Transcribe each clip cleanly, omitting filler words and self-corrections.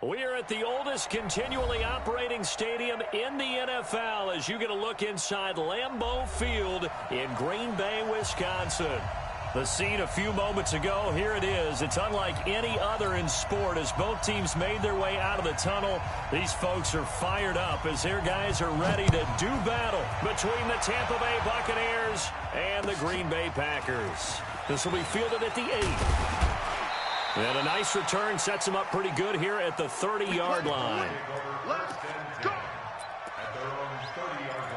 We're at the oldest continually operating stadium in the NFL as you get a look inside Lambeau Field in Green Bay, Wisconsin. The scene a few moments ago, here it is. It's unlike any other in sport as both teams made their way out of the tunnel. These folks are fired up as their guys are ready to do battle between the Tampa Bay Buccaneers and the Green Bay Packers. This will be fielded at the 8. And a nice return sets them up pretty good here at the 30-yard line. Let's go. At their own 30-yard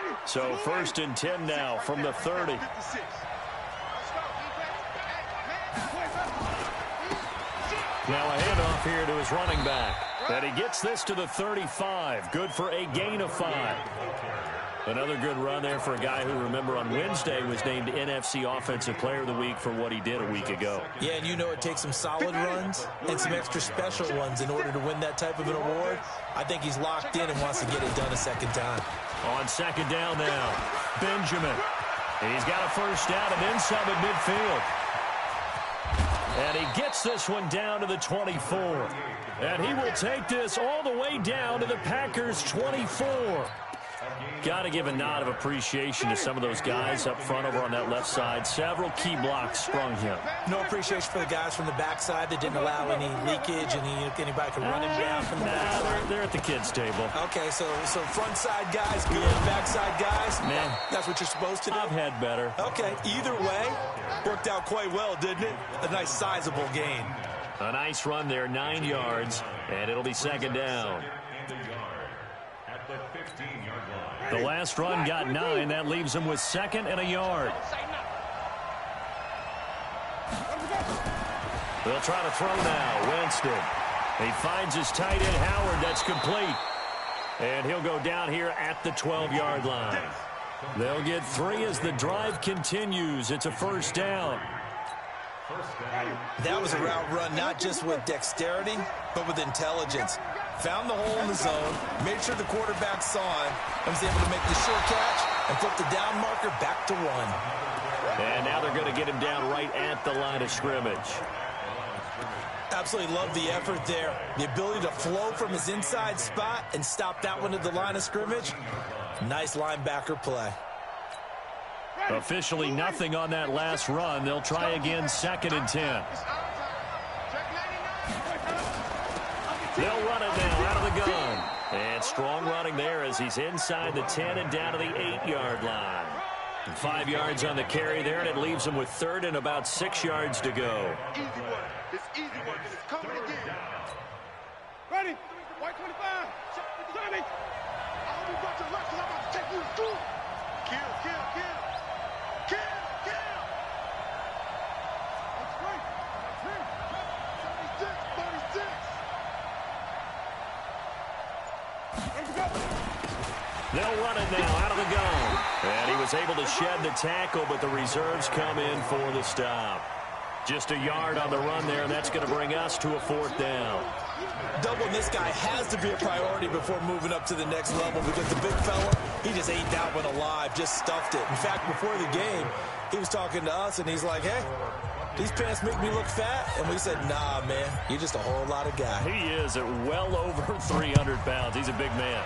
line. So first and 10 now from the 30. Now a handoff here to his running back. And he gets this to the 35. Good for a gain of 5. Another good run there for a guy who, remember, on Wednesday was named NFC Offensive Player of the Week for what he did a week ago. Yeah, and you know it takes some solid runs and some extra special ones in order to win that type of an award. I think he's locked in and wants to get it done a second time. On second down now, Benjamin. He's got a first down and then some at midfield. And he gets this one down to the 24. And he will take this all the way down to the Packers' 24. Got to give a nod of appreciation to some of those guys up front over on that left side. Several key blocks sprung him. No appreciation for the guys from the backside that didn't allow any leakage and anybody could run him down from the backside. They're at the kids' table. Okay, so front side guys, good. Backside guys, that's what you're supposed to do. I've had better. Okay, either way, worked out quite well, didn't it? A nice sizable gain. A nice run there, 9 yards, and it'll be second down. The last run got 9. That leaves him with second and a yard. They'll try to throw now. Winston. He finds his tight end, Howard. That's complete. And he'll go down here at the 12-yard line. They'll get 3 as the drive continues. It's a first down. That was a route run not just with dexterity, but with intelligence. Found the hole in the zone, made sure the quarterback saw him, and was able to make the sure catch and flip the down marker back to 1. And now they're going to get him down right at the line of scrimmage. Absolutely love the effort there. The ability to flow from his inside spot and stop that one at the line of scrimmage. Nice linebacker play. Officially nothing on that last run. They'll try again, second and 10. They'll run it now out of the gun. And strong running there as he's inside the 10 and down to the 8-yard line. 5 yards on the carry there, and it leaves him with third and about 6 yards to go. Easy one. It's easy one. It's coming again. Ready? White 25. Johnny. I hope you got your left because I'm about to take you to school. Kill, kill, kill. Kill, kill. That's right. That's him. 36, 36. They'll run it now out of the gun. And he was able to shed the tackle, but the reserves come in for the stop. Just a yard on the run there, and that's going to bring us to a fourth down. Doubling this guy has to be a priority before moving up to the next level because the big fella, he just ate that one alive, just stuffed it. In fact, before the game, he was talking to us, and he's like, hey, these pants make me look fat. And we said, nah, man, you're just a whole lot of guy. He is at well over 300 pounds. He's a big man.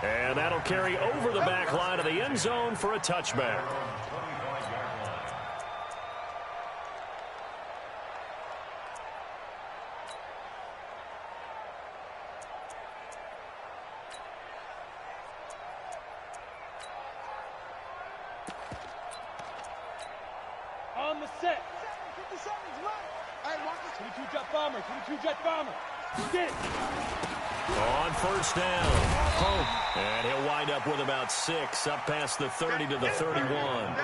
And that'll carry over the back line of the end zone for a touchback. On the set. 57's right. Hey, watch this. 22 jet bomber. 22 jet bomber. Get it. On first down. Pope. And he'll wind up with about 6 up past the 30 to the 31.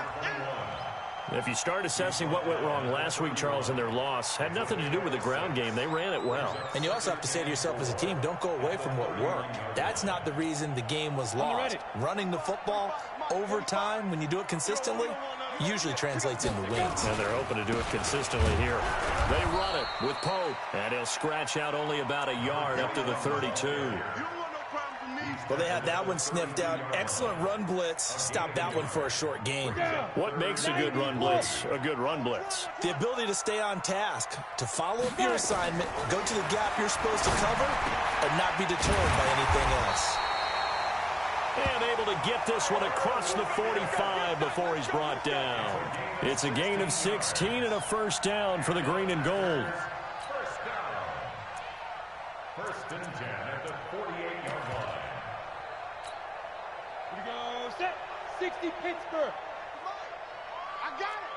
If you start assessing what went wrong last week, Charles, in their loss, had nothing to do with the ground game. They ran it well. And you also have to say to yourself as a team, don't go away from what worked. That's not the reason the game was lost. Running the football over time, when you do it consistently, usually translates into wins. And they're hoping to do it consistently here. They run it with Pope, and he'll scratch out only about a yard up to the 32. Well, they had that one sniffed out. Excellent run blitz. Stopped that one for a short gain. What makes a good run blitz a good run blitz? The ability to stay on task, to follow up your assignment, go to the gap you're supposed to cover, and not be deterred by anything else. And able to get this one across the 45 before he's brought down. It's a gain of 16 and a first down for the green and gold. First and 10 at the 48-yard line. Here we go, set, 60 Pittsburgh. I got it.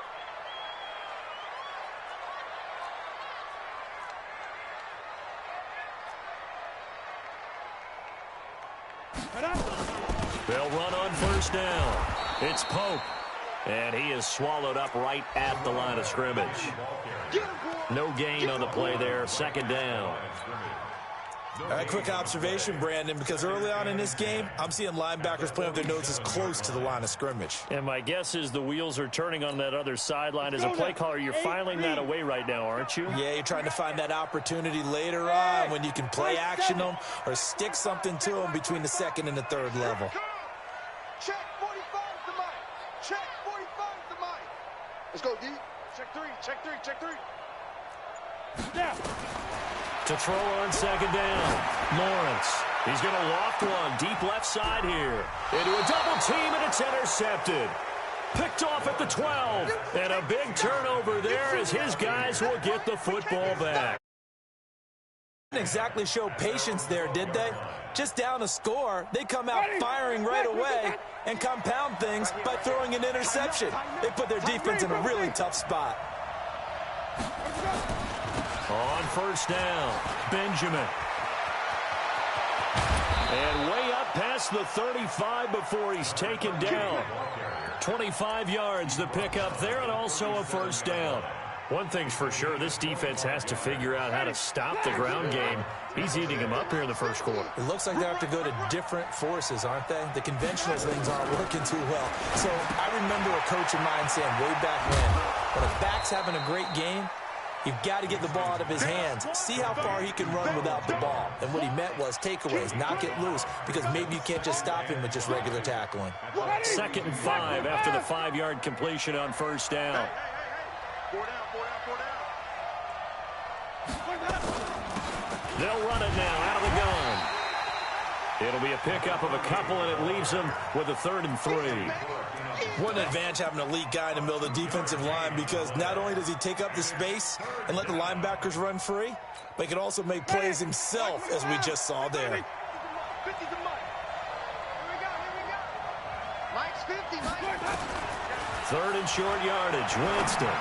They'll run on first down. It's Pope. And he is swallowed up right at the line of scrimmage. No gain on the play there. Second down. All right, quick observation, Brandon, because early on in this game, I'm seeing linebackers playing with their noses close to the line of scrimmage. And my guess is the wheels are turning on that other sideline. As a play caller, you're filing that away right now, aren't you? Yeah, you're trying to find that opportunity later on when you can play action them or stick something to them between the second and the third level. Check 45 to Mike. Check 45 to Mike. Let's go, D. Check three, check three, check three. Now. To throw on second down. Lawrence. He's going to loft one deep left side here. Into a double team, and it's intercepted. Picked off at the 12. And a big turnover there as his guys will get the football back. Didn't exactly show patience there, did they? Just down a score, they come out firing right away and compound things by throwing an interception. They put their defense in a really tough spot. On first down, Benjamin. And way up past the 35 before he's taken down. 25 yards to pick up there, and also a first down. One thing's for sure, this defense has to figure out how to stop the ground game. He's eating him up here in the first quarter. It looks like they have to go to different forces, aren't they? The conventional things aren't working too well. So I remember a coach of mine saying way back when a back's having a great game, you've got to get the ball out of his hands. See how far he can run without the ball. And what he meant was takeaways, knock it loose, because maybe you can't just stop him with just regular tackling. 2nd and 5 after the 5-yard completion on first down. They'll run it now out of the gun. It'll be a pickup of a couple, and it leaves them with a 3rd and 3. What an advantage having an elite guy in the middle of the defensive line, because not only does he take up the space and let the linebackers run free, but he can also make plays himself, as we just saw there. 50 to Mike. Here we go, here we go. Mike's 50, Mike. 3rd and short yardage, Winston.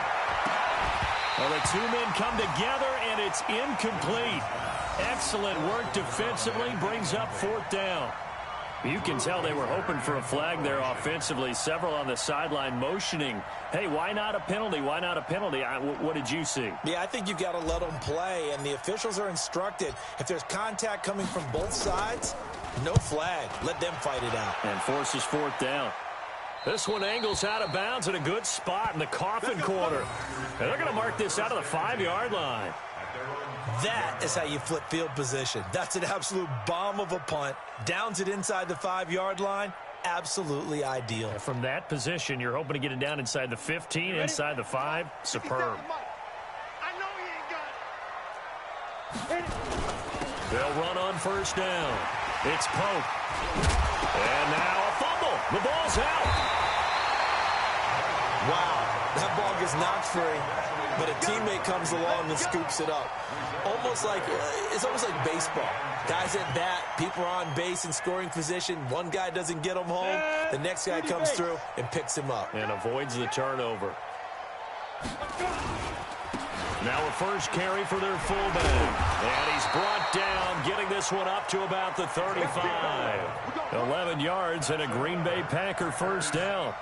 Well, the two men come together, and it's incomplete. Excellent work defensively, brings up 4th down. You can tell they were hoping for a flag there offensively. Several on the sideline motioning, hey, why not a penalty? Why not a penalty? What did you see? Yeah, I think you've got to let them play, and the officials are instructed. If there's contact coming from both sides, no flag. Let them fight it out. And forces 4th down. This one angles out of bounds at a good spot in the coffin corner. And they're going to mark this out of the 5-yard line. That is how you flip field position. That's an absolute bomb of a punt. Downs it inside the 5-yard line. Absolutely ideal. From that position, you're hoping to get it down inside the 15, inside the 5. Superb. I know he ain't got it. They'll run on first down. It's Pope. And now a fumble. The ball's out. Wow, that ball gets knocked free, but a teammate comes along and scoops it up. It's almost like baseball. Guys at bat, people are on base in scoring position. One guy doesn't get him home. The next guy comes through and picks him up. And avoids the turnover. Now a first carry for their fullback. And he's brought down, getting this one up to about the 35. 11 yards and a Green Bay Packer first down.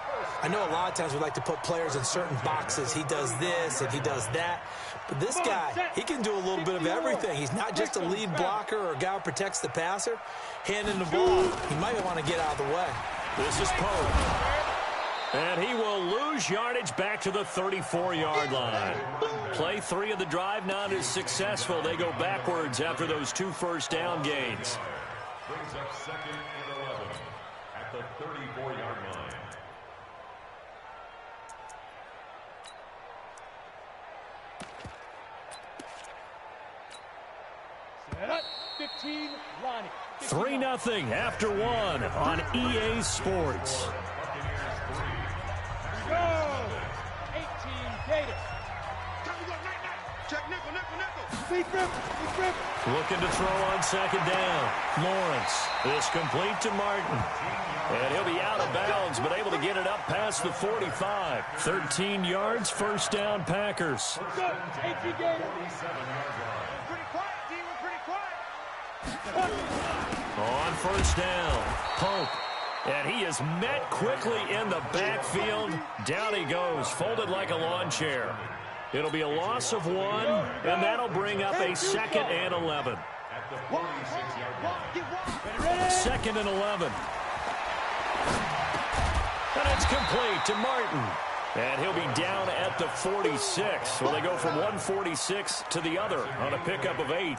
I know a lot of times we like to put players in certain boxes. He does this and he does that. But this guy, he can do a little bit of everything. He's not just a lead blocker or a guy who protects the passer. Handing the ball, he might want to get out of the way. This is Pope. And he will lose yardage back to the 34-yard line. Play 3 of the drive not as successful. They go backwards after those 2 first down gains. brings up 2nd and 11 at the 34-yard line. Set up. 15, Lonnie. 3-0 after one on EA Sports. Go! 18, Gator. Check nickel, nickel, nickel. Speed grip. Looking to throw on 2nd down. Lawrence is complete to Martin. And he'll be out of bounds, but able to get it up past the 45. 13 yards, 1st down, Packers. Go! 18, Gator. Pretty quiet, D. We're pretty quiet. On 1st down, Pope. And he is met quickly in the backfield. Down he goes, folded like a lawn chair. It'll be a loss of 1, and that'll bring up a 2nd and 11. At the 46-yard line. 2nd and 11. And it's complete to Martin. And he'll be down at the 46. So they go from 146 to the other on a pickup of 8.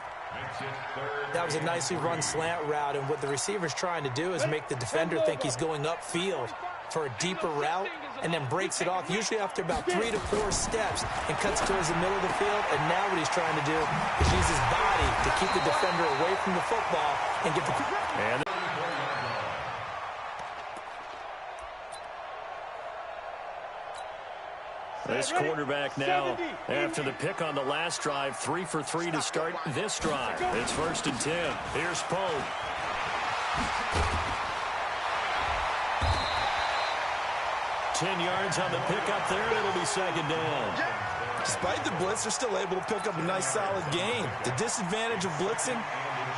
That was a nicely run slant route, and what the receiver's trying to do is make the defender think he's going upfield for a deeper route and then breaks it off, usually after about 3 to 4 steps, and cuts towards the middle of the field. And now what he's trying to do is use his body to keep the defender away from the football and get the... And this quarterback now, after the pick on the last drive, 3 for 3 to start this drive. It's 1st and 10. Here's Pope. Ten yards on the pickup there, and it'll be 2nd down. Despite the blitz, they're still able to pick up a nice, solid gain. The disadvantage of blitzing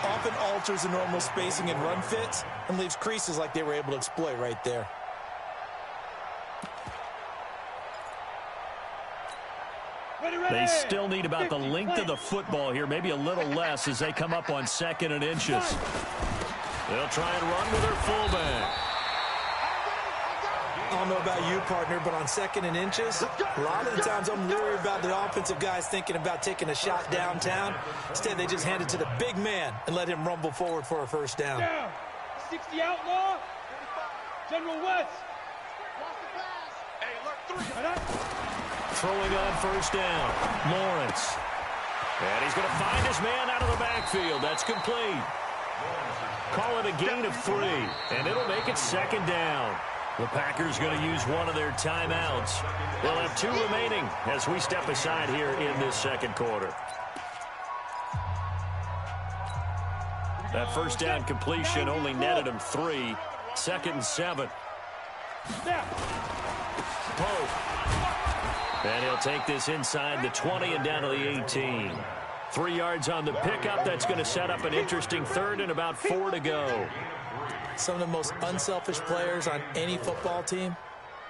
often alters the normal spacing and run fits and leaves creases like they were able to exploit right there. They still need about the length of the football here, maybe a little less as they come up on 2nd and inches. They'll try and run with their fullback. I don't know about you, partner, but on 2nd and inches, a lot of the times I'm leery about the offensive guys thinking about taking a shot downtown. Instead, they just hand it to the big man and let him rumble forward for a 1st down. 60 outlaw. General West. Hey, look, 3. Throwing on 1st down, Lawrence. And he's going to find his man out of the backfield. That's complete. Call it a gain of 3, and it'll make it 2nd down. The Packers going to use one of their timeouts. They'll have 2 remaining as we step aside here in this 2nd quarter. That 1st down completion only netted him 3. 2nd and 7. Pope. And he'll take this inside the 20 and down to the 18. 3 yards on the pickup. That's going to set up an interesting 3rd and about 4 to go. Some of the most unselfish players on any football team,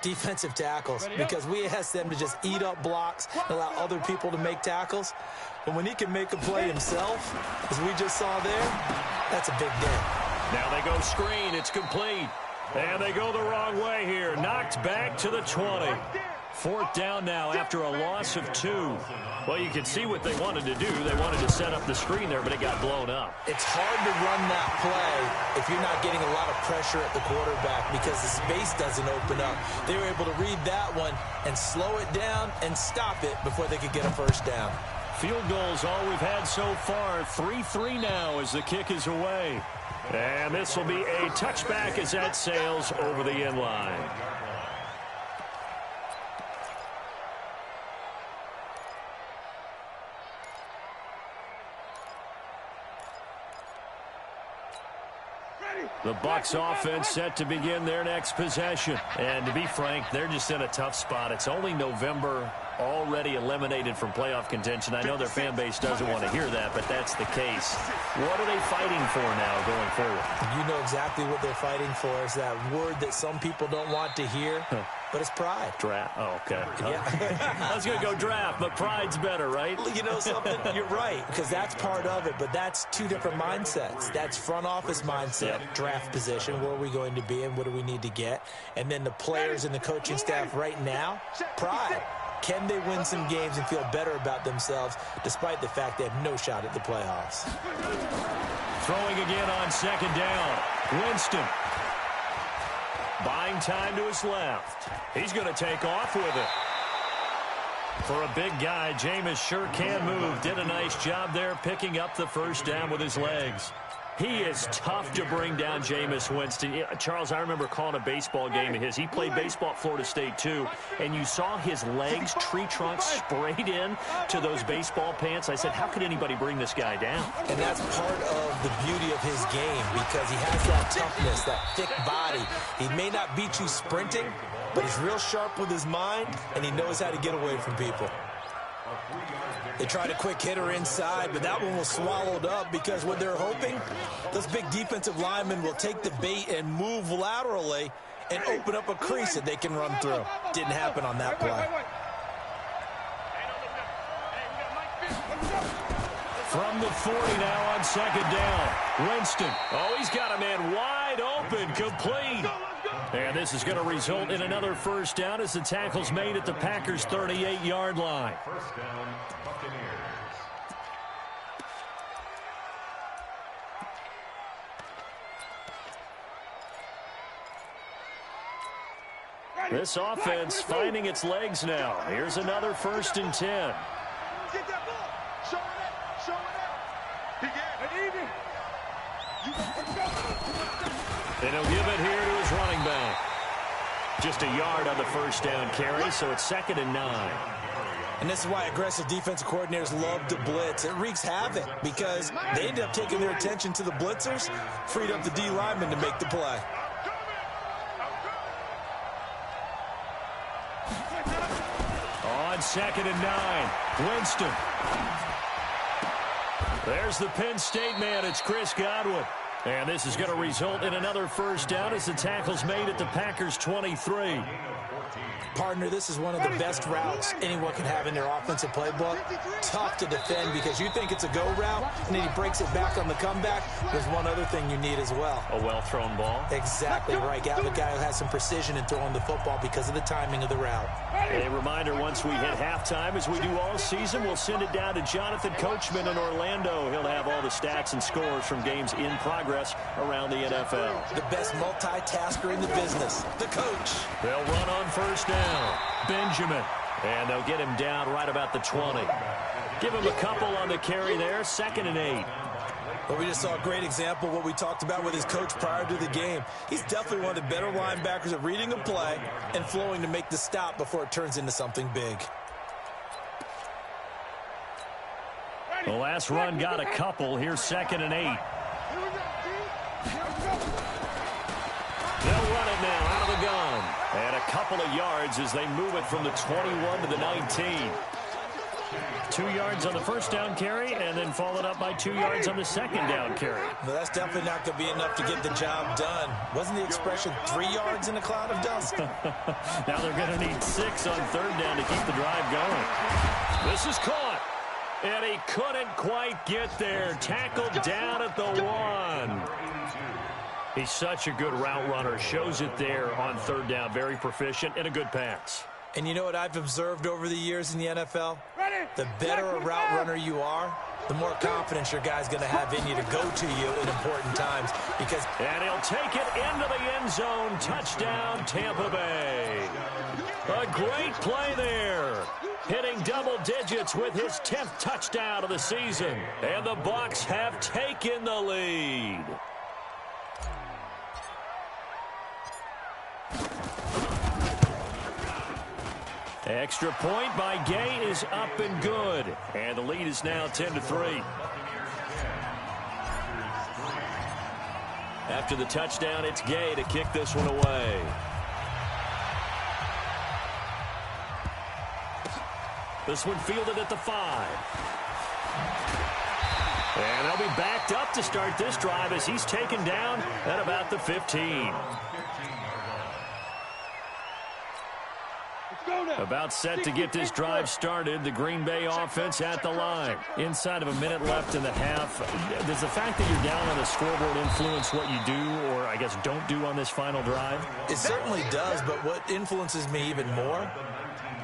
defensive tackles, because we ask them to just eat up blocks and allow other people to make tackles. But when he can make a play himself, as we just saw there, that's a big day. Now they go screen. It's complete. And they go the wrong way here. Knocked back to the 20. 4th down now after a loss of 2. Well, you can see what they wanted to do. They wanted to set up the screen there, but it got blown up. It's hard to run that play if you're not getting a lot of pressure at the quarterback because the space doesn't open up. They were able to read that one and slow it down and stop it before they could get a 1st down. Field goals all we've had so far. 3-3 now as the kick is away. And this will be a touchback as that sails over the end line. The Bucs offense set to begin their next possession. And to be frank, they're just in a tough spot. It's only November, already eliminated from playoff contention. I know their fan base doesn't want to hear that, but that's the case. What are they fighting for now going forward? You know exactly what they're fighting for. Is that word that some people don't want to hear, but it's pride. Draft. Oh, okay. Yeah. I was going to go draft, but pride's better, right? You know something? You're right, because that's part of it, but that's 2 different mindsets. That's front office mindset, draft position, where are we going to be and what do we need to get? And then the players and the coaching staff right now, pride. Can they win some games and feel better about themselves despite the fact they have no shot at the playoffs? Throwing again on second down. Winston. Buying time to his left. He's going to take off with it. For a big guy, Jameis sure can move. Did a nice job there picking up the first down with his legs. He is tough to bring down, Jameis Winston. Charles, I remember calling a baseball game of his. He played baseball at Florida State, too. And you saw his legs, tree trunks sprayed in to those baseball pants. I said, how could anybody bring this guy down? And that's part of the beauty of his game because he has that toughness, that thick body. He may not beat you sprinting, but he's real sharp with his mind, and he knows how to get away from people. They tried a quick hitter inside, but that one was swallowed up because what they're hoping, those big defensive linemen will take the bait and move laterally and open up a crease that they can run through. Didn't happen on that play. From the 40 now on second down. Winston. Oh, he's got a man wide open, complete. And this is going to result in another first down as the tackle's made at the Packers' 38-yard line. First down, Buccaneers. This offense finding its legs now. Here's another 1st and 10. Get that ball. Show it up. Show it up. And he'll give it here to his running back. Just a yard on the first down carry, so it's 2nd and 9. And this is why aggressive defensive coordinators love to blitz. It wreaks havoc because they end up taking their attention to the blitzers, freed up the D lineman to make the play. On 2nd and 9, Winston. There's the Penn State man. It's Chris Godwin. And this is going to result in another first down as the tackle's made at the Packers' 23. Partner, this is one of the best routes anyone can have in their offensive playbook. Tough to defend because you think it's a go route, and then he breaks it back on the comeback. There's one other thing you need as well. A well-thrown ball. Exactly right. You have a guy who has some precision in throwing the football because of the timing of the route. A reminder, once we hit halftime, as we do all season, we'll send it down to Jonathan Coachman in Orlando. He'll have all the stats and scores from games in progress around the NFL. The best multitasker in the business, the coach. They'll run on first down. Benjamin. And they'll get him down right about the 20. Give him a couple on the carry there. 2nd and 8. But we just saw a great example of what we talked about with his coach prior to the game. He's definitely one of the better linebackers at reading a play and flowing to make the stop before it turns into something big. The last run got a couple. Here's 2nd and 8. They'll run it now out of the gun. And a couple of yards as they move it from the 21 to the 19. 2 yards on the first down carry and then followed up by 2 yards on the second down carry. No, that's definitely not going to be enough to get the job done. Wasn't the expression 3 yards in a cloud of dust? Now they're going to need 6 on 3rd down to keep the drive going. This is caught. And he couldn't quite get there. Tackled down at the 1. He's such a good route runner. Shows it there on 3rd down. Very proficient and a good pass. And you know what I've observed over the years in the NFL? The better a route runner you are, the more confidence your guy's going to have in you to go to you in important times. And he'll take it into the end zone. Touchdown, Tampa Bay. A great play there. Hitting double digits with his 10th touchdown of the season. And the Bucs have taken the lead. Extra point by Gay is up and good. And the lead is now 10-3. After the touchdown, it's Gay to kick this one away. This one fielded at the 5. And they'll be backed up to start this drive as he's taken down at about the 15. About set to get this drive started. The Green Bay offense at the line. Inside of a minute left in the half. Does the fact that you're down on the scoreboard influence what you do, or I guess don't do on this final drive? It certainly does, but what influences me even more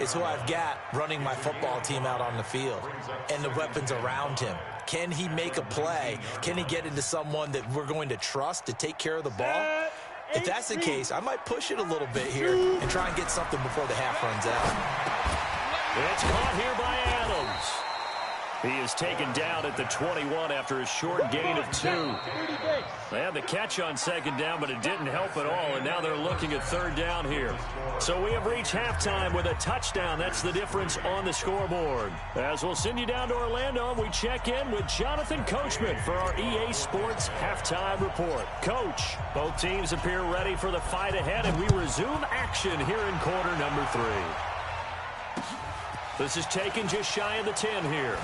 is who I've got running my football team out on the field and the weapons around him. Can he make a play? Can he get into someone that we're going to trust to take care of the ball? If that's the case, I might push it a little bit here and try and get something before the half runs out. It's caught here by Adams. He is taken down at the 21 after a short gain of 2. They had the catch on second down, but it didn't help at all, and now they're looking at third down here. So we have reached halftime with a touchdown. That's the difference on the scoreboard. As we'll send you down to Orlando, we check in with Jonathan Coachman for our EA Sports Halftime Report. Coach, both teams appear ready for the fight ahead, and we resume action here in quarter number 3. This is taken just shy of the 10 here.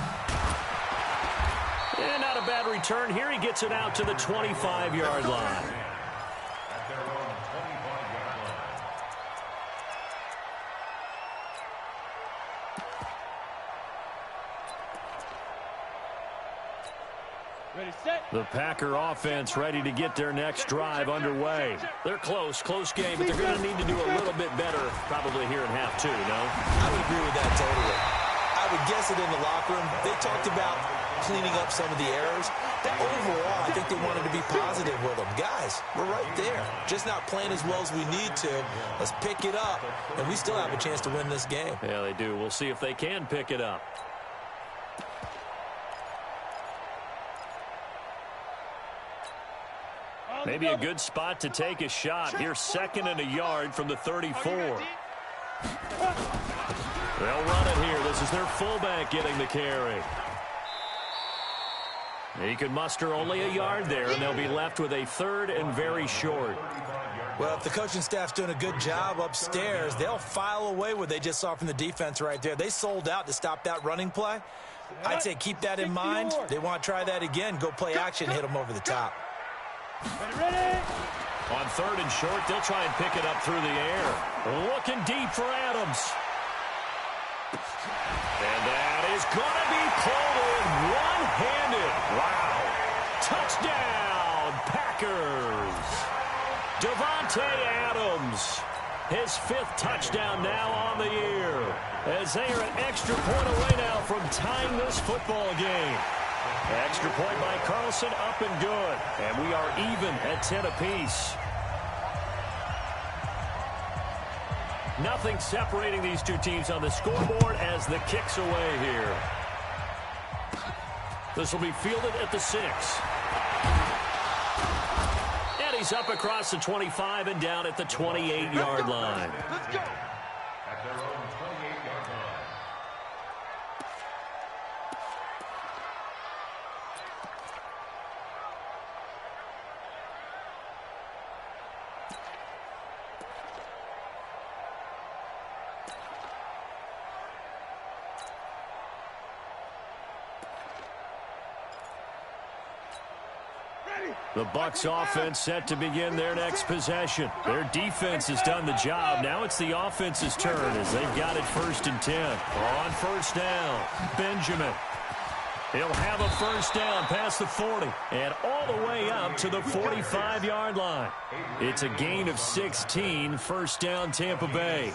And not a bad return here. He gets it out to the 25-yard line. At their own 25-yard line. Ready, set. The Packer offense ready to get their next drive underway. They're close game, but they're going to need to do a little bit better probably here in half 2, no? I would agree with that totally. I would guess it in the locker room. They talked about cleaning up some of the errors. But overall, I think they wanted to be positive with them. Guys, we're right there. Just not playing as well as we need to. Let's pick it up, and we still have a chance to win this game. Yeah, they do. We'll see if they can pick it up. Maybe a good spot to take a shot. Here's 2nd and a yard from the 34. They'll run it here. This is their fullback getting the carry. He could muster only a yard there, and they'll be left with a 3rd and very short. Well, if the coaching staff's doing a good job upstairs, they'll file away what they just saw from the defense right there. They sold out to stop that running play. I'd say keep that in mind. They want to try that again. Go play action, hit them over the top. Ready. On 3rd and short, they'll try and pick it up through the air. Looking deep for Adams. And that is going to be pulled in one-handed. Wow. Touchdown, Packers. Davante Adams. His 5th touchdown now on the year. As they are an extra point away now from tying this football game. Extra point by Carlson, up and good. And we are even at 10 apiece. Nothing separating these two teams on the scoreboard as the kick's away here. This will be fielded at the 6. And he's up across the 25 and down at the 28-yard line. Let's go. At their own 28-yard line. The Bucs offense set to begin their next possession. Their defense has done the job. Now it's the offense's turn as they've got it 1st and 10. On 1st down, Benjamin. He'll have a 1st down past the 40 and all the way up to the 45-yard line. It's a gain of 16, 1st down Tampa Bay.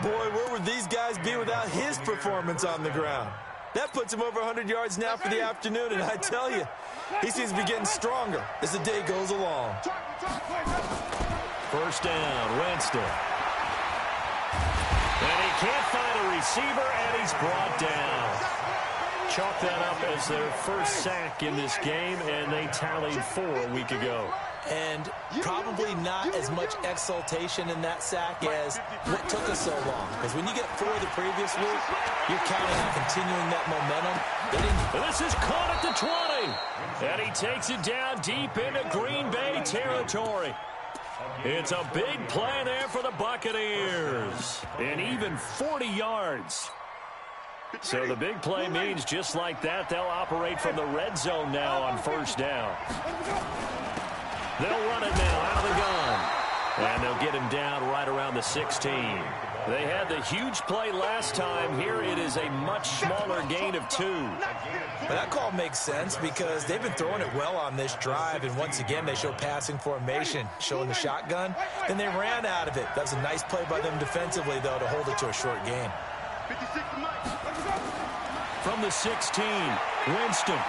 Boy, where would these guys be without his performance on the ground? That puts him over 100 yards now for the afternoon, and I tell you, he seems to be getting stronger as the day goes along. 1st down, Winston. And he can't find a receiver, and he's brought down. Chalk that up as their 1st sack in this game, and they tallied 4 a week ago. And probably not as much exultation in that sack as what took us so long. Because when you get 4 the previous week, you're counting on continuing that momentum. This is caught at the 20. And he takes it down deep into Green Bay territory. It's a big play there for the Buccaneers. And even 40 yards. So the big play means just like that, they'll operate from the red zone now on 1st down. They'll run it now out of the gun. And they'll get him down right around the 16. They had the huge play last time. Here it is a much smaller gain of 2. But that call makes sense because they've been throwing it well on this drive, and once again they show passing formation, showing the shotgun. Then they ran out of it. That was a nice play by them defensively, though, to hold it to a short gain. From the 16, Winston.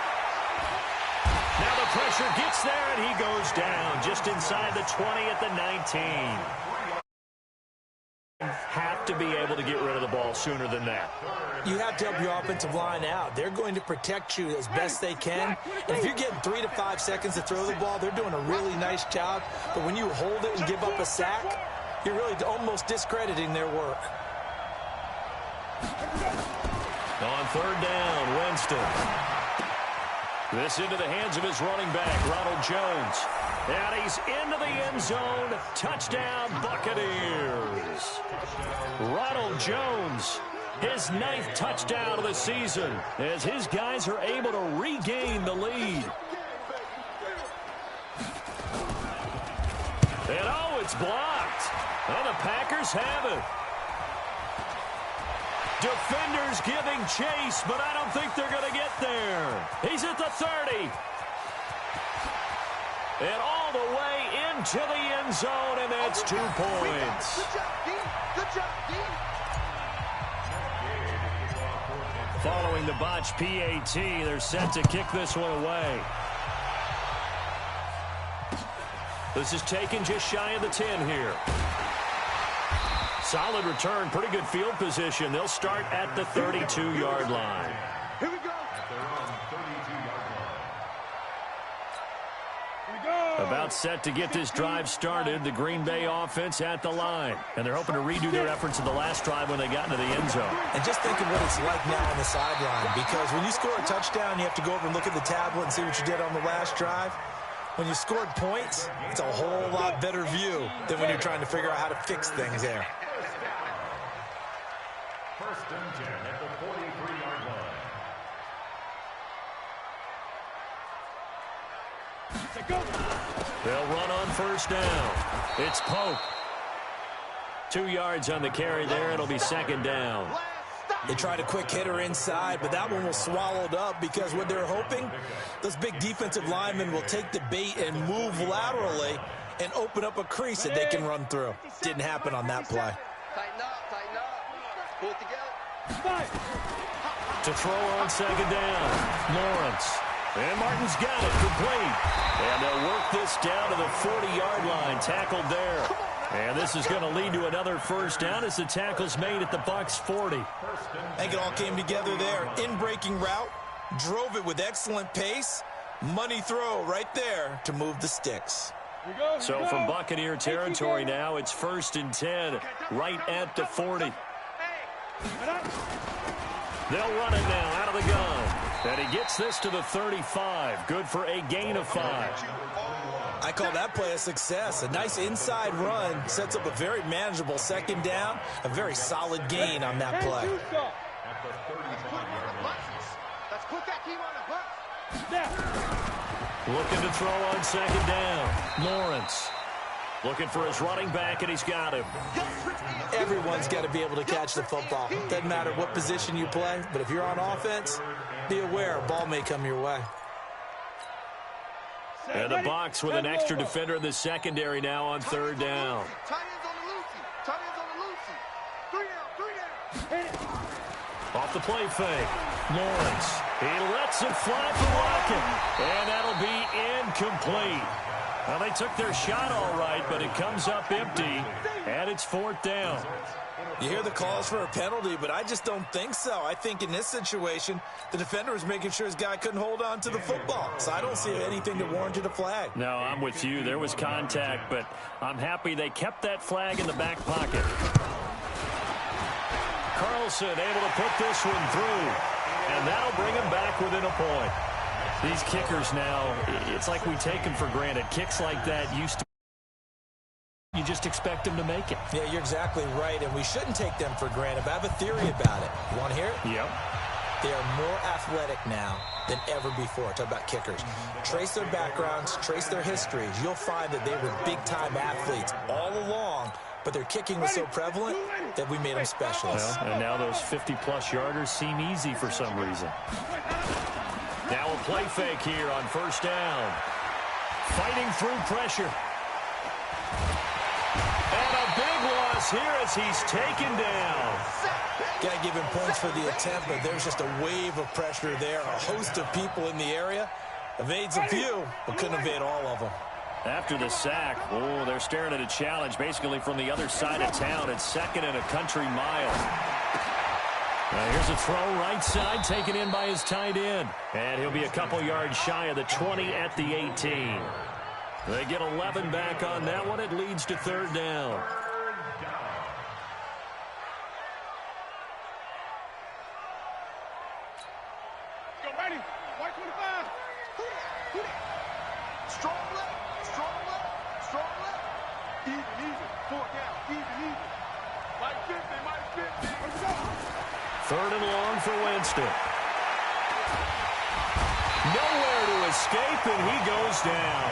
Now the pressure gets there, and he goes down just inside the 20 at the 19. Have to be able to get rid of the ball sooner than that. You have to help your offensive line out. They're going to protect you as best they can. And if you're getting 3 to 5 seconds to throw the ball, they're doing a really nice job. But when you hold it and give up a sack, you're really almost discrediting their work. On 3rd down, Winston. This into the hands of his running back, Ronald Jones. And he's into the end zone. Touchdown, Buccaneers. Ronald Jones, his 9th touchdown of the season, as his guys are able to regain the lead. And oh, it's blocked. And the Packers have it. Defenders giving chase, but I don't think they're going to get there. He's at the 30. And all the way into the end zone, and that's 2 points. Good job, D. Good job, D. Following the botched PAT, they're set to kick this one away. This is taken just shy of the 10 here. Solid return, pretty good field position. They'll start at the 32-yard line. Here we go. About set to get this drive started. The Green Bay offense at the line. And they're hoping to redo their efforts in the last drive when they got into the end zone. And just think of what it's like now on the sideline, because when you score a touchdown, you have to go over and look at the tablet and see what you did on the last drive. When you scored points, it's a whole lot better view than when you're trying to figure out how to fix things there. 1st and 10 at the 43-yard line. They'll run on 1st down. It's Pope. 2 yards on the carry there. It'll be 2nd down. They tried a quick hitter inside, but that one was swallowed up because what they're hoping, those big defensive linemen will take the bait and move laterally and open up a crease that they can run through. Didn't happen on that play. Tighten up, tighten up. Pull it together. To throw on 2nd down, Lawrence. And Martin's got it, complete. And they'll work this down to the 40-yard line, tackled there. And this is going to lead to another 1st down as the tackle's made at the Bucs 40. I think it all came together there. In-breaking route, drove it with excellent pace. Money throw right there to move the sticks. So from Buccaneer territory now, it's 1st and 10, right at the 40. They'll run it now out of the gun. And he gets this to the 35. Good for a gain of 5. I call that play a success. A nice inside run sets up a very manageable 2nd down. A very solid gain on that play. Let's put that team on the bus. Looking to throw on 2nd down. Lawrence looking for his running back, and he's got him. Everyone's got to be able to catch the football. Doesn't matter what position you play, but if you're on offense, be aware a ball may come your way. And the Bucs with an extra defender in the secondary now on 3rd down. Tight ends on the loosey. Tight ends on the loosey. 3 down. Off the play fake. Lawrence. He lets it fly for Lockett. And that'll be incomplete. Well, they took their shot all right, but it comes up empty. And it's 4th down. You hear the calls for a penalty, but I just don't think so. I think in this situation, the defender was making sure his guy couldn't hold on to the football. So I don't see anything that warranted a flag. No, I'm with you. There was contact, but I'm happy they kept that flag in the back pocket. Carlson able to put this one through, and that'll bring him back within a point. These kickers now, it's like we take them for granted. Kicks like that used to. You just expect them to make it. Yeah, you're exactly right, and we shouldn't take them for granted, but I have a theory about it. You want to hear it? Yep. They are more athletic now than ever before. Talk about kickers. Trace their backgrounds, trace their histories. You'll find that they were big-time athletes all along, but their kicking was so prevalent that we made them specialists. Well, and now those 50-plus yarders seem easy for some reason. Now a play fake here on first down. Fighting through pressure. And a big loss here as he's taken down. Got to give him points for the attempt, but there's just a wave of pressure there. A host of people in the area. Evades a few, but couldn't evade all of them. After the sack, oh, they're staring at a challenge basically from the other side of town. It's second and a country mile. Now here's a throw right side taken in by his tight end. And he'll be a couple yards shy of the 20 at the 18. They get 11 back on that one. It leads to third down. Go ready. White 25. Strong left. Strong left. Strong left. Even. 4 down. Even. Mike 50. Let's go. Third and long for Winston. Nowhere to escape, and he goes down.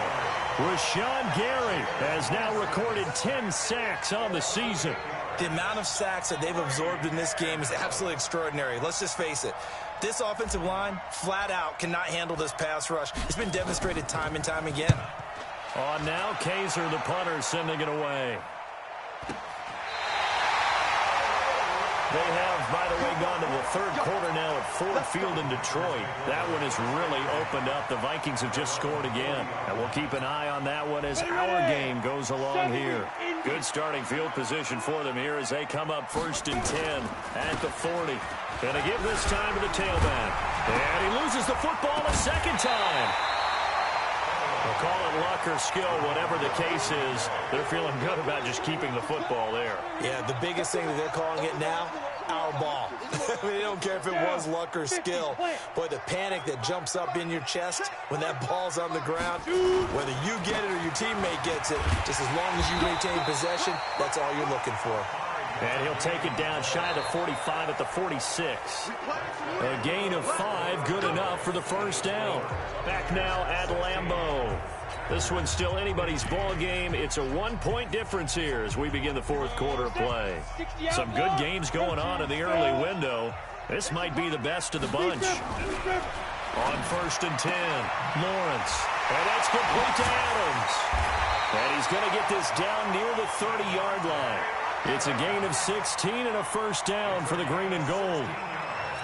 Rashawn Gary has now recorded 10 sacks on the season. The amount of sacks that they've absorbed in this game is absolutely extraordinary. Let's just face it. This offensive line, flat out, cannot handle this pass rush. It's been demonstrated time and time again. On now, Kaiser, the punter, sending it away. They have, by the way, gone to the third quarter now at Ford Field in Detroit. That one has really opened up. The Vikings have just scored again. And we'll keep an eye on that one as our game goes along here. Good starting field position for them here as they come up first and 10 at the 40. Gonna give this time to the tailback. And he loses the football a second time. We'll call it luck or skill, whatever the case is. They're feeling good about just keeping the football there. Yeah, the biggest thing that they're calling it now, our ball. They don't care if it was luck or skill. Boy, the panic that jumps up in your chest when that ball's on the ground, whether you get it or your teammate gets it, just as long as you retain possession, that's all you're looking for. And he'll take it down shy of the 45 at the 46. A gain of 5, good enough for the first down. Back now at Lambeau. This one's still anybody's ball game. It's a 1-point difference here as we begin the fourth quarter of play. Some good games going on in the early window. This might be the best of the bunch. On first and 10, Lawrence. And that's complete to Adams. And he's going to get this down near the 30-yard line. It's a gain of 16 and a first down for the green and gold.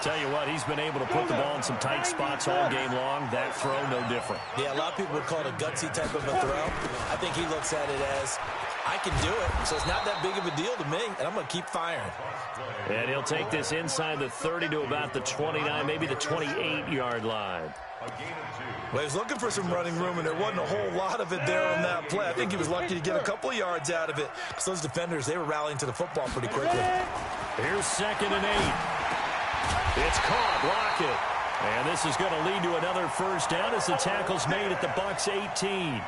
Tell you what, he's been able to put the ball in some tight spots all game long. That throw, no different. Yeah, a lot of people would call it a gutsy type of a throw. I think he looks at it as, I can do it, so it's not that big of a deal to me, and I'm going to keep firing. And he'll take this inside the 30 to about the 29, maybe the 28-yard line. Well, he was looking for some running room, and there wasn't a whole lot of it there on that play. I think he was lucky to get a couple of yards out of it, because those defenders, they were rallying to the football pretty quickly. Here's second and 8. It's caught, Lockett. And this is going to lead to another first down as the tackle's made at the Bucs 18.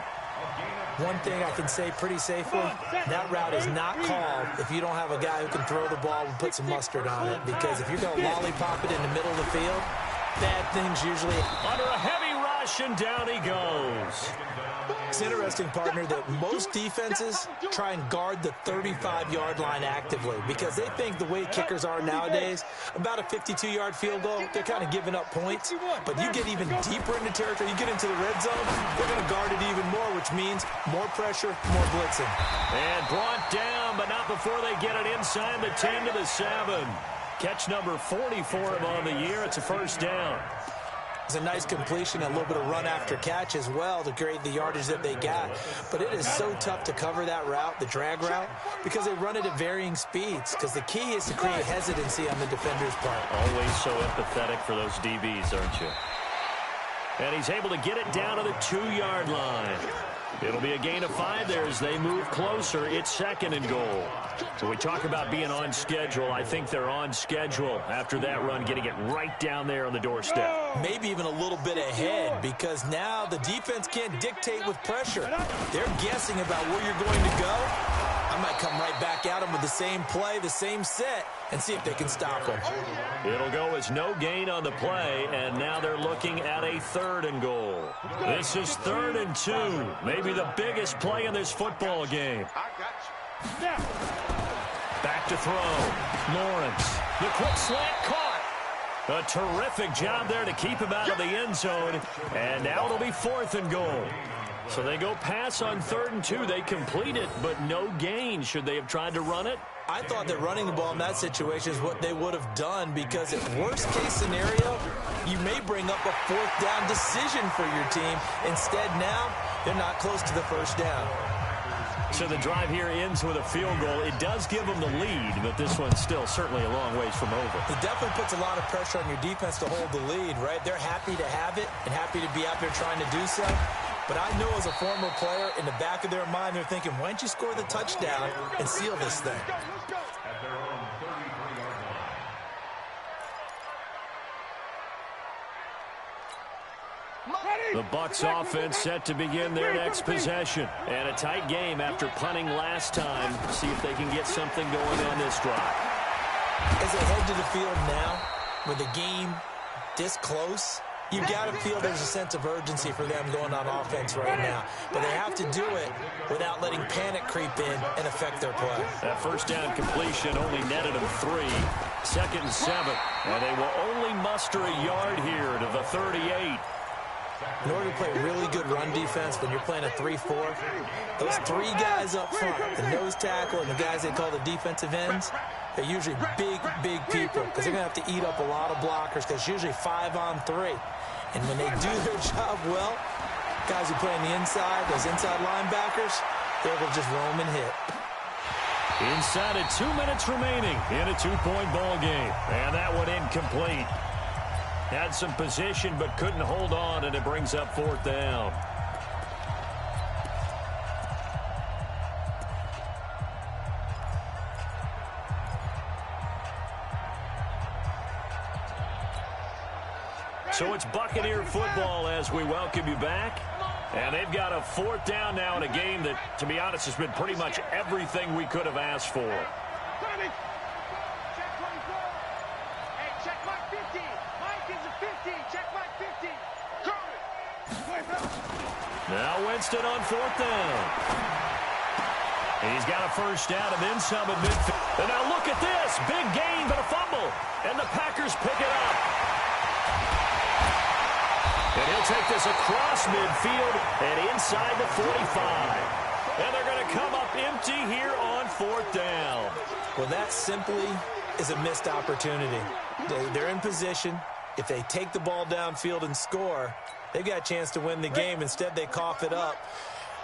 One thing I can say pretty safely, that route is not called if you don't have a guy who can throw the ball and put some mustard on it. Because if you're going to lollipop it in the middle of the field, bad things usually... Under a heavy rush, and down he goes. It's interesting, partner, that most defenses try and guard the 35-yard line actively because they think the way kickers are nowadays, about a 52-yard field goal, they're kind of giving up points. But you get even deeper into territory, you get into the red zone, they're going to guard it even more, which means more pressure, more blitzing. And brought down, but not before they get it inside the 10 to the 7. Catch number 40 for him on the year. It's a first down. It's a nice completion, a little bit of run after catch as well to create the yardage that they got. But it is so tough to cover that route, the drag route, because they run it at varying speeds. Because the key is to create hesitancy on the defender's part. Always so empathetic for those DBs, aren't you? And he's able to get it down to the 2-yard line. It'll be a gain of 5 there as they move closer. It's second and goal. When we talk about being on schedule, I think they're on schedule after that run, getting it right down there on the doorstep. Maybe even a little bit ahead because now the defense can't dictate with pressure. They're guessing about where you're going to go. I might come right back at them with the same play, the same set, and see if they can stop them. It'll go as no gain on the play, and now they're looking at a third and goal. This is 3rd and 2, maybe the biggest play in this football game. Back to throw. Lawrence. The quick slant caught. A terrific job there to keep him out of the end zone. And now it'll be 4th and goal. So they go pass on 3rd and 2. They complete it, but no gain. Should they have tried to run it? I thought that running the ball in that situation is what they would have done, because at worst-case scenario, you may bring up a 4th down decision for your team. Instead, now, they're not close to the 1st down. So the drive here ends with a field goal. It does give them the lead, but this one's still certainly a long ways from over. It definitely puts a lot of pressure on your defense to hold the lead, right? They're happy to have it and happy to be out there trying to do so. But I know as a former player, in the back of their mind, they're thinking, why don't you score the touchdown and seal this thing? At their own 33-yard line. The Bucs offense set to begin their next possession. And a tight game after punting last time. See if they can get something going on this drive. As they head to the field now, with the game this close, you've got to feel there's a sense of urgency for them going on offense right now. But they have to do it without letting panic creep in and affect their play. That 1st down completion only netted them 3. 2nd and 7. And they will only muster a yard here to the 38. In order to play really good run defense when you're playing a 3-4, those 3 guys up front, the nose tackle and the guys they call the defensive ends, they're usually big people, because they're going to have to eat up a lot of blockers, because it's usually 5 on 3. And when they do their job well, guys who play on the inside, those inside linebackers, they're able to just roam and hit. Inside of 2 minutes remaining in a 2-point ball game. And that one incomplete. Had some position but couldn't hold on, and it brings up 4th down. So it's Buccaneer football as we welcome you back. And they've got a 4th down now in a game that, to be honest, has been pretty much everything we could have asked for. Now Winston on 4th down. He's got a 1st down and then some at midfield. And now look at this. Big gain, but a fumble. And the Packers pick it up. And he'll take this across midfield and inside the 45. And they're going to come up empty here on 4th down. Well, that simply is a missed opportunity. They're in position. If they take the ball downfield and score, they've got a chance to win the game. Instead, they cough it up.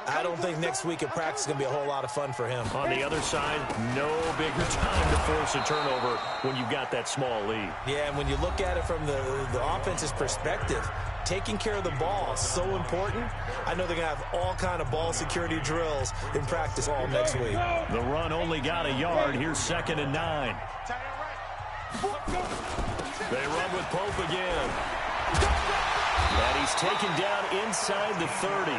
I don't think next week at practice is going to be a whole lot of fun for him. On the other side, no bigger time to force a turnover when you've got that small lead. Yeah, and when you look at it from the offense's perspective, taking care of the ball is so important. I know they're going to have all kind of ball security drills in practice all next week. The run only got a yard. Here's 2nd and 9. They run with Pope again. And he's taken down inside the 30.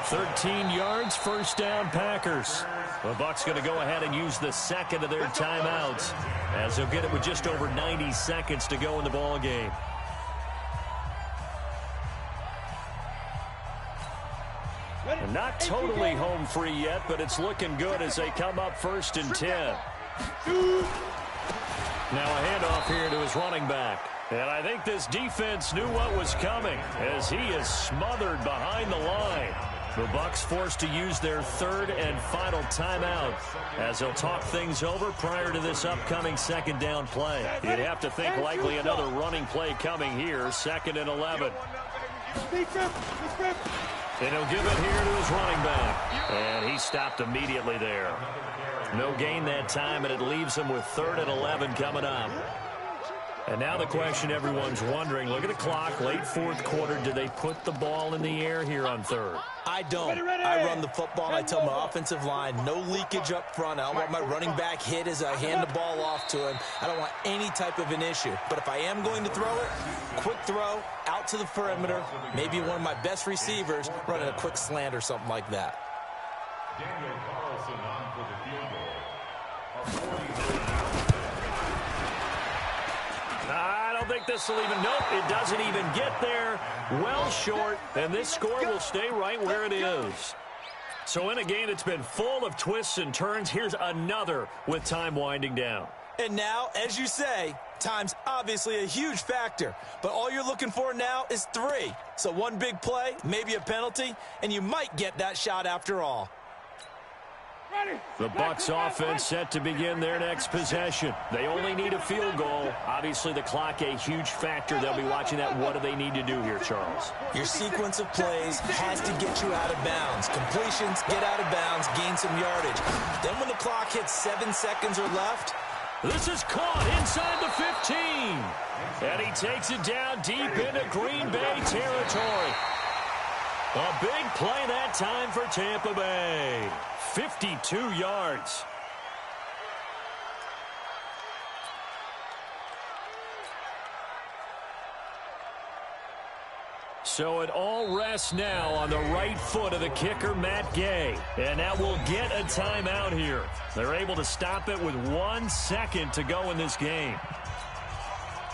13 yards, 1st down Packers. The Bucs going to go ahead and use the 2nd of their timeouts, as they'll get it with just over 90 seconds to go in the ball game. And not totally home free yet, but it's looking good as they come up 1st and 10. Now a handoff here to his running back. And I think this defense knew what was coming, as he is smothered behind the line. The Bucs forced to use their 3rd and final timeout, as they'll talk things over prior to this upcoming 2nd down play. You'd have to think likely another running play coming here, 2nd and 11. And he'll give it here to his running back. And he stopped immediately there. No gain that time, and it leaves him with 3rd and 11 coming up. And now the question everyone's wondering, look at the clock, late 4th quarter, do they put the ball in the air here on 3rd? I don't. I run the football. I tell my offensive line, no leakage up front. I don't want my running back hit as I hand the ball off to him. I don't want any type of an issue. But if I am going to throw it, quick throw, out to the perimeter, maybe one of my best receivers running a quick slant or something like that. Daniel Carlson on for the field goal. I don't think this will even, nope, it doesn't even get there. Well short, and this score will stay right where it is. So in a game that's been full of twists and turns, here's another with time winding down. And now, as you say, time's obviously a huge factor. But all you're looking for now is 3. So one big play, maybe a penalty, and you might get that shot after all. The Bucs offense set to begin their next possession. They only need a field goal. Obviously, the clock a huge factor. They'll be watching that. What do they need to do here, Charles? Your sequence of plays has to get you out of bounds. Completions, get out of bounds, gain some yardage. Then when the clock hits 7 seconds or left, this is caught inside the 15. And he takes it down deep into Green Bay territory. A big play that time for Tampa Bay. 52 yards. So it all rests now on the right foot of the kicker, Matt Gay. And that will get a timeout here. They're able to stop it with 1 second to go in this game.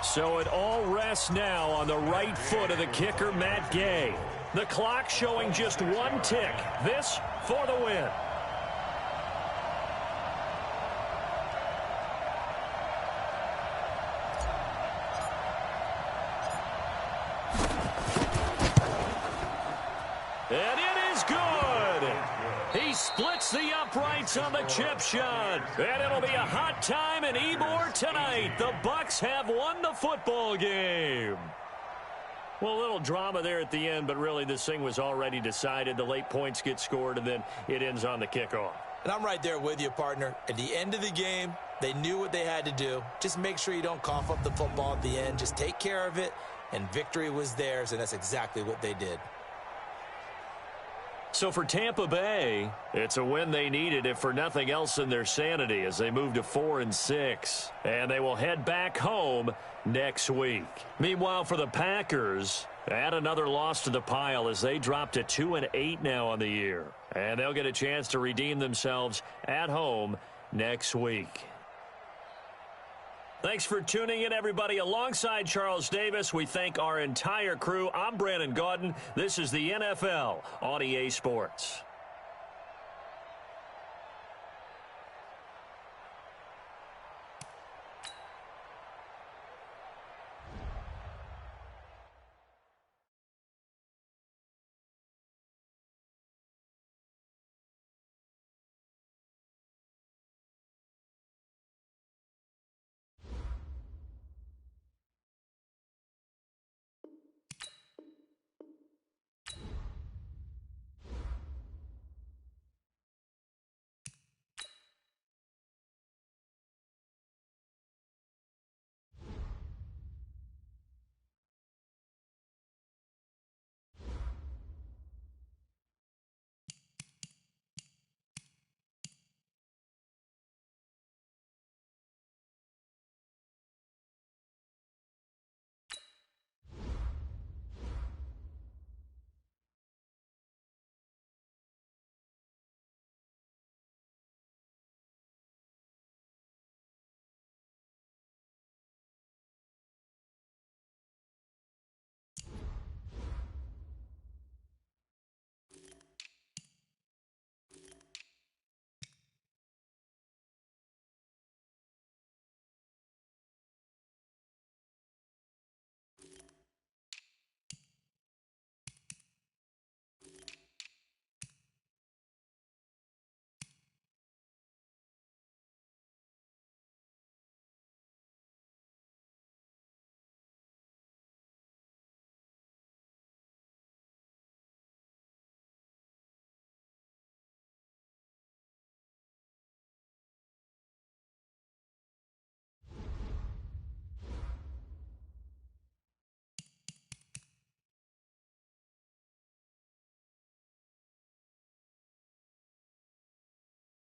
So it all rests now on the right foot of the kicker, Matt Gay. The clock showing just 1 tick. This for the win. And it is good. He splits the uprights on the chip shot. And it'll be a hot time in Ybor tonight. The Bucs have won the football game. Well, a little drama there at the end, but really this thing was already decided. The late points get scored, and then it ends on the kickoff. and I'm right there with you, partner. At the end of the game, they knew what they had to do. Just make sure you don't cough up the football at the end. Just take care of it, and victory was theirs, and that's exactly what they did. So for Tampa Bay, it's a win they needed, if for nothing else in their sanity, as they move to 4-6. And they will head back home next week. Meanwhile, for the Packers, add another loss to the pile as they drop to 2-8 now on the year. And they'll get a chance to redeem themselves at home next week. Thanks for tuning in, everybody. Alongside Charles Davis, we thank our entire crew. I'm Brandon Gaudin. This is the NFL on EA Sports.